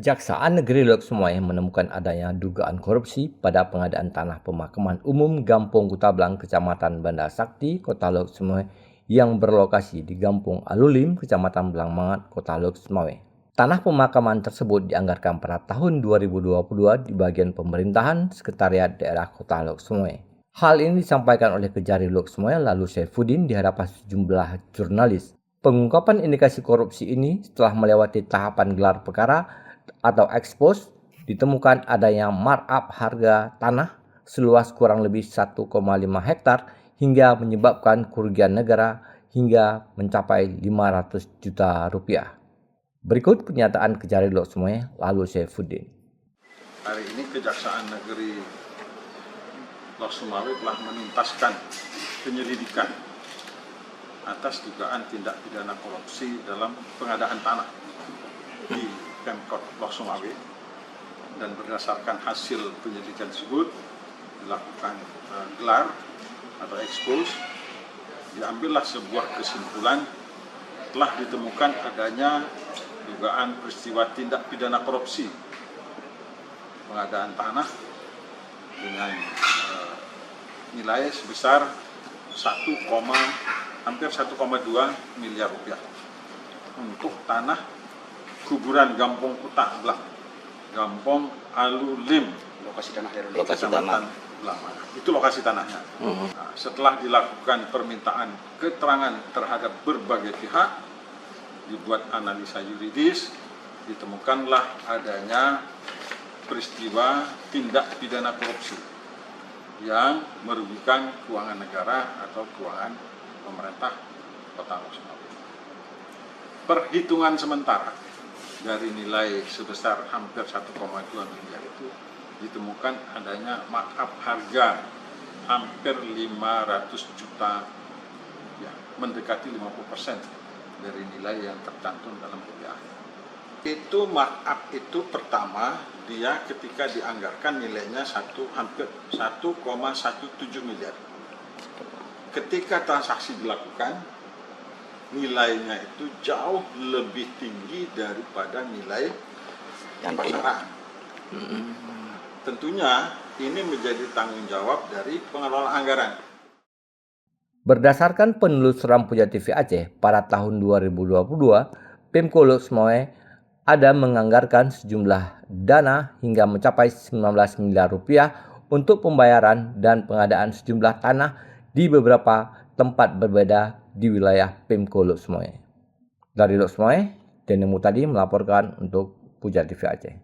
Kejaksaan Negeri Lok Sumoy menemukan adanya dugaan korupsi pada pengadaan tanah pemakaman umum Gampong Kutablang, Kecamatan Banda Sakti, Kota Lok Sumoy yang berlokasi di Gampong Alulim, Kecamatan Blangmangat, Kota Lok Sumoy. Tanah pemakaman tersebut dianggarkan pada tahun 2022 di bagian pemerintahan Sekretariat Daerah Kota Lok Sumoy. Hal ini disampaikan oleh Kejari Lok Sumoy lalu Saifuddin di hadapan sejumlah jurnalis. Pengungkapan indikasi korupsi ini setelah melewati tahapan gelar perkara atau ekspos, ditemukan adanya markup harga tanah seluas kurang lebih 1,5 hektar hingga menyebabkan kerugian negara hingga mencapai 500 juta rupiah. Berikut pernyataan Kejari Lok Sumoy lalu Saifuddin. Hari ini Kejaksaan Negeri Lok Sumoy telah menuntaskan penyelidikan atas dugaan tindak pidana korupsi dalam pengadaan tanah di Pemkot Lok Sumoy, dan berdasarkan hasil penyelidikan tersebut dilakukan gelar atau ekspos, diambillah sebuah kesimpulan telah ditemukan adanya dugaan peristiwa tindak pidana korupsi pengadaan tanah dengan nilai sebesar hampir 1,2 miliar rupiah untuk tanah kuburan Gampong Kutablang, Gampong Alulim, lokasi tanah dari Kecamatan Blangmangat. Itu lokasi tanahnya. Nah, setelah dilakukan permintaan keterangan terhadap berbagai pihak, dibuat analisa yuridis, ditemukanlah adanya peristiwa tindak pidana korupsi yang merugikan keuangan negara atau keuangan pemerintah Kota Lok Sumoy. Perhitungan sementara dari nilai sebesar hampir 1,2 miliar itu ditemukan adanya markup harga hampir 500 juta, ya, mendekati 50% dari nilai yang tercantum dalam PPA. Itu markup itu pertama dia ketika dianggarkan nilainya hampir 1,17 miliar. Ketika transaksi dilakukan, nilainya itu jauh lebih tinggi daripada nilai pasaran. Tentunya ini menjadi tanggung jawab dari pengelola anggaran. Berdasarkan penelusuran Puja TV Aceh pada tahun 2022, Pemko Lok Sumoy ada menganggarkan sejumlah dana hingga mencapai 19 miliar rupiah untuk pembayaran dan pengadaan sejumlah tanah di beberapa tempat berbeda di wilayah Pemko Lok Sumoy. Dari Lok Sumoy, Deni Mutadi melaporkan untuk Puja TV Aceh.